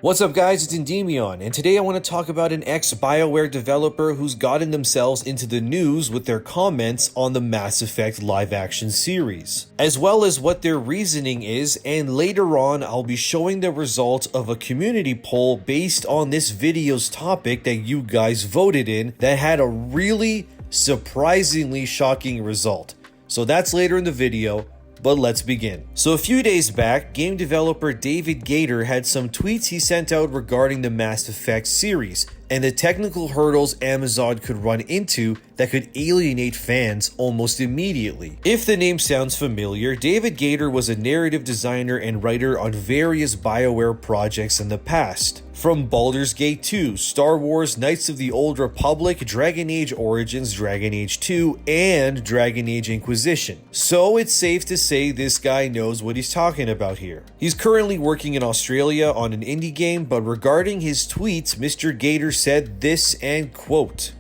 What's up guys, it's Endymion, and today I want to talk about an ex-BioWare developer who's gotten themselves into the news with their comments on the Mass Effect live-action series, as well as what their reasoning is, and later on I'll be showing the results of a community poll based on this video's topic that you guys voted in that had a really surprisingly shocking result. So that's later in the video. But let's begin. So a few days back, game developer David Gator had some tweets he sent out regarding the Mass Effect series and the technical hurdles Amazon could run into that could alienate fans almost immediately. If the name sounds familiar, David Gator was a narrative designer and writer on various BioWare projects in the past. From Baldur's Gate 2, Star Wars Knights of the Old Republic, Dragon Age Origins, Dragon Age 2, and Dragon Age Inquisition. So it's safe to say this guy knows what he's talking about here. He's currently working in Australia on an indie game, but regarding his tweets, Mr. Gator said this, and quote,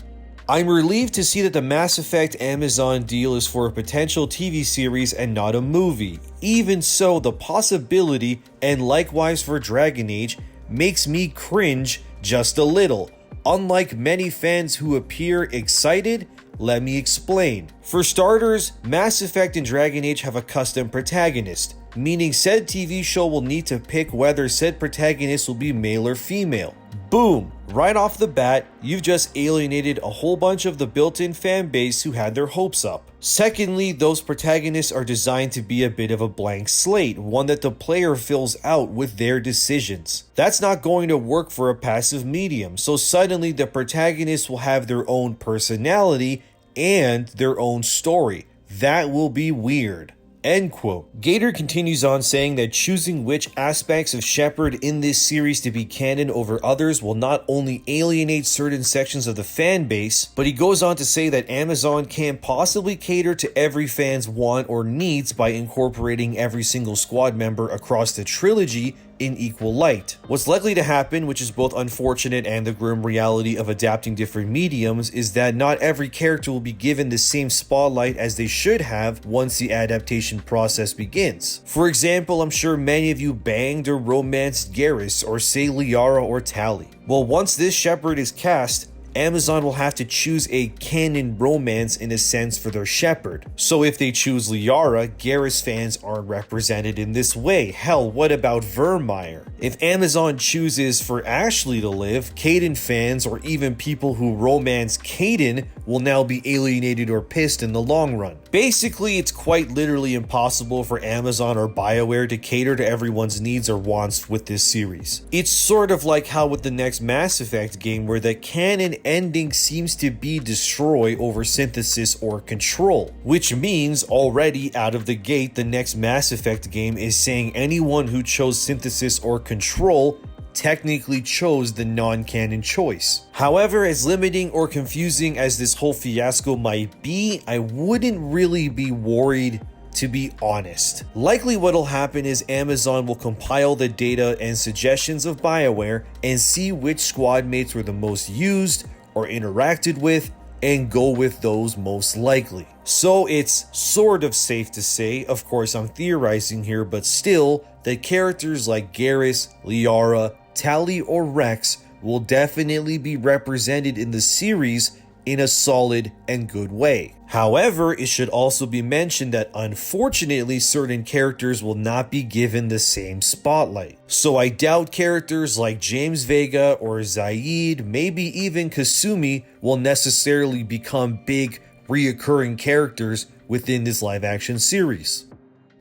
"I'm relieved to see that the Mass Effect Amazon deal is for a potential TV series and not a movie. Even so, the possibility, and likewise for Dragon Age, makes me cringe just a little. Unlike many fans who appear excited, let me explain. For starters, Mass Effect and Dragon Age have a custom protagonist, meaning said TV show will need to pick whether said protagonist will be male or female. Boom! Right off the bat, you've just alienated a whole bunch of the built-in fan base who had their hopes up. Secondly, those protagonists are designed to be a bit of a blank slate, one that the player fills out with their decisions. That's not going to work for a passive medium, so suddenly the protagonists will have their own personality and their own story. That will be weird." End quote. Gator continues on saying that choosing which aspects of Shepard in this series to be canon over others will not only alienate certain sections of the fan base, but he goes on to say that Amazon can't possibly cater to every fan's want or needs by incorporating every single squad member across the trilogy in equal light. What's likely to happen, which is both unfortunate and the grim reality of adapting different mediums, is that not every character will be given the same spotlight as they should have once the adaptation process begins. For example, I'm sure many of you banged or romanced Garrus or say Liara or Tali. Well, once this Shepard is cast, Amazon will have to choose a canon romance in a sense for their Shepard. So if they choose Liara, Garrus fans aren't represented in this way. Hell, what about Vermeer? If Amazon chooses for Ashley to live, Kaidan fans or even people who romance Kaidan will now be alienated or pissed in the long run. Basically, it's quite literally impossible for Amazon or BioWare to cater to everyone's needs or wants with this series. It's sort of like how with the next Mass Effect game where the canon ending seems to be destroy over synthesis or control, which means already out of the gate the next Mass Effect game is saying anyone who chose synthesis or control technically chose the non-canon choice. However, as limiting or confusing as this whole fiasco might be, I wouldn't really be worried, to be honest. Likely what'll happen is Amazon will compile the data and suggestions of BioWare and see which squad mates were the most used or interacted with and go with those most likely. So it's sort of safe to say, of course I'm theorizing here, but still, that characters like Garrus, Liara, Tali, or Rex will definitely be represented in the series in a solid and good way. However, it should also be mentioned that unfortunately certain characters will not be given the same spotlight. So I doubt characters like James Vega or Zaid, maybe even Kasumi, will necessarily become big reoccurring characters within this live action series.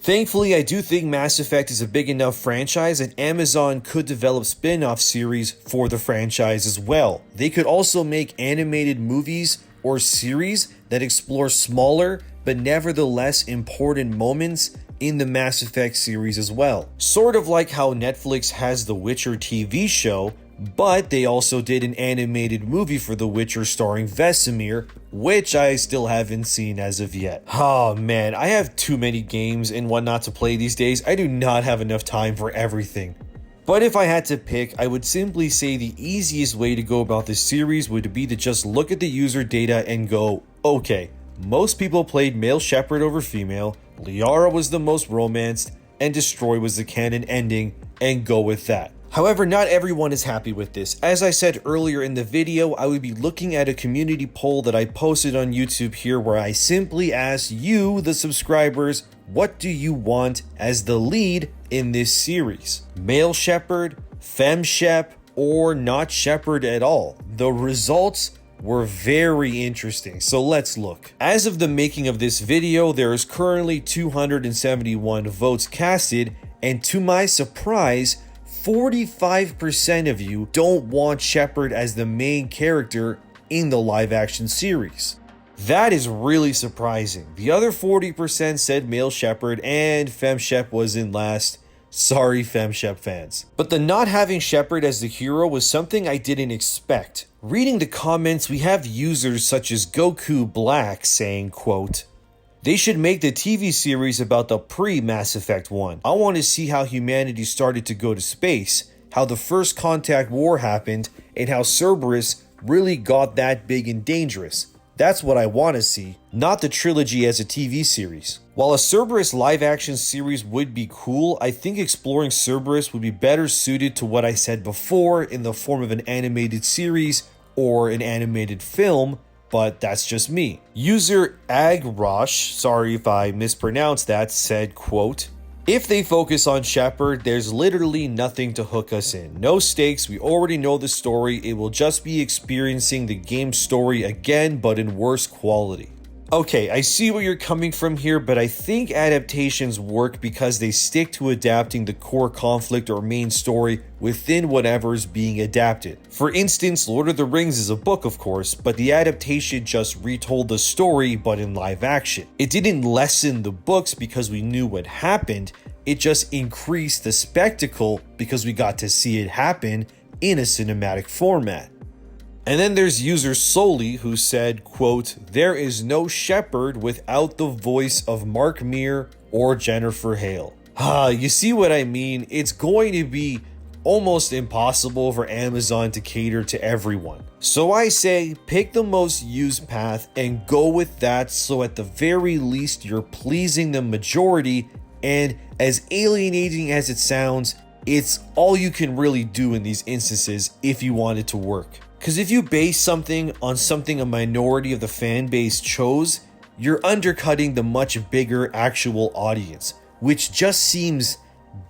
Thankfully, I do think Mass Effect is a big enough franchise and Amazon could develop spin-off series for the franchise as well. They could also make animated movies or series that explore smaller but nevertheless important moments in the Mass Effect series as well. Sort of like how Netflix has the Witcher TV show, but they also did an animated movie for The Witcher starring Vesemir, which I still haven't seen as of yet. Oh man, I have too many games and whatnot to play these days. I do not have enough time for everything. But if I had to pick, I would simply say the easiest way to go about this series would be to just look at the user data and go, okay, most people played male Shepard over female, Liara was the most romanced, and Destroy was the canon ending, and go with that. However, not everyone is happy with this. As I said earlier in the video, I would be looking at a community poll that I posted on YouTube here where I simply asked you, the subscribers, what do you want as the lead in this series? Male Shepherd, Femme Shep, or not Shepherd at all? The results were very interesting, so let's look. As of the making of this video, there is currently 271 votes casted, and to my surprise, 45% of you don't want Shepherd as the main character in the live action series. That is really surprising. The other 40% said Male Shepherd, and Femme Shep was in last. Sorry, Femme Shep fans. But the not having Shepherd as the hero was something I didn't expect. Reading the comments, we have users such as Goku Black saying, quote, "They should make the TV series about the pre-Mass Effect 1. I want to see how humanity started to go to space, how the first contact war happened, and how Cerberus really got that big and dangerous. That's what I want to see, not the trilogy as a TV series." While a Cerberus live-action series would be cool, I think exploring Cerberus would be better suited to what I said before in the form of an animated series or an animated film, but that's just me. User Agrosh, sorry if I mispronounced that, said, quote, "If they focus on Shepherd, there's literally nothing to hook us in. No stakes, we already know the story, it will just be experiencing the game story again, but in worse quality." Okay, I see where you're coming from here, but I think adaptations work because they stick to adapting the core conflict or main story within whatever is being adapted. For instance, Lord of the Rings is a book, of course, but the adaptation just retold the story, but in live action. It didn't lessen the books because we knew what happened, it just increased the spectacle because we got to see it happen in a cinematic format. And then there's user Soli who said, quote, "There is no Shepherd without the voice of Mark Meer or Jennifer Hale." You see what I mean? It's going to be almost impossible for Amazon to cater to everyone. So I say pick the most used path and go with that, so at the very least you're pleasing the majority, and as alienating as it sounds, it's all you can really do in these instances if you want it to work. Because if you base something on something a minority of the fan base chose, you're undercutting the much bigger actual audience, which just seems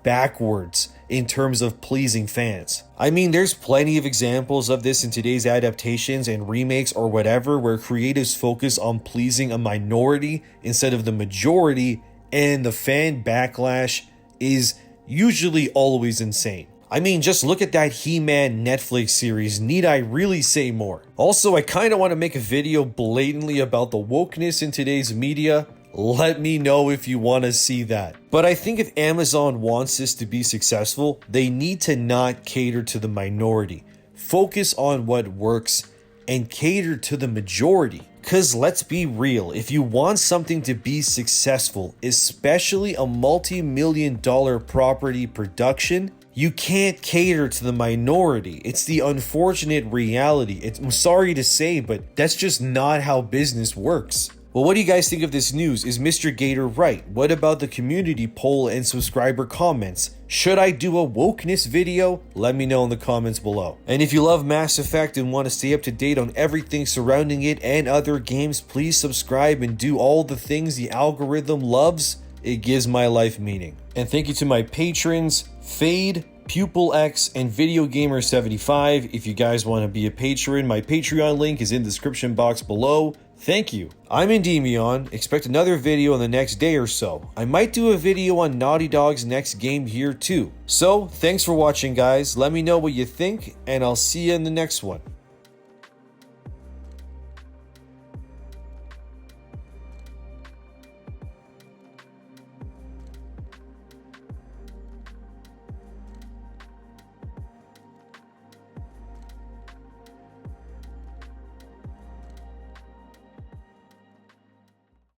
backwards in terms of pleasing fans. I mean, there's plenty of examples of this in today's adaptations and remakes or whatever, where creatives focus on pleasing a minority instead of the majority, and the fan backlash is usually always insane. I mean, just look at that He-Man Netflix series, need I really say more? Also, I kind of want to make a video blatantly about the wokeness in today's media. Let me know if you want to see that. But I think if Amazon wants this to be successful, they need to not cater to the minority. Focus on what works and cater to the majority. Because let's be real, if you want something to be successful, especially a multi-million-dollar property production, you can't cater to the minority. It's the unfortunate reality. I'm sorry to say, but that's just not how business works. Well, what do you guys think of this news? Is Mr. Gator right? What about the community poll and subscriber comments? Should I do a wokeness video? Let me know in the comments below. And if you love Mass Effect and want to stay up to date on everything surrounding it and other games, please subscribe and do all the things the algorithm loves. It gives my life meaning. And thank you to my patrons, Fade, Pupil X, and Video Gamer 75. If you guys want to be a patron, my Patreon link is in the description box below. Thank you. I'm ENDYMION. Expect another video in the next day or so. I might do a video on Naughty Dog's next game here too. So, thanks for watching, guys. Let me know what you think, and I'll see you in the next one.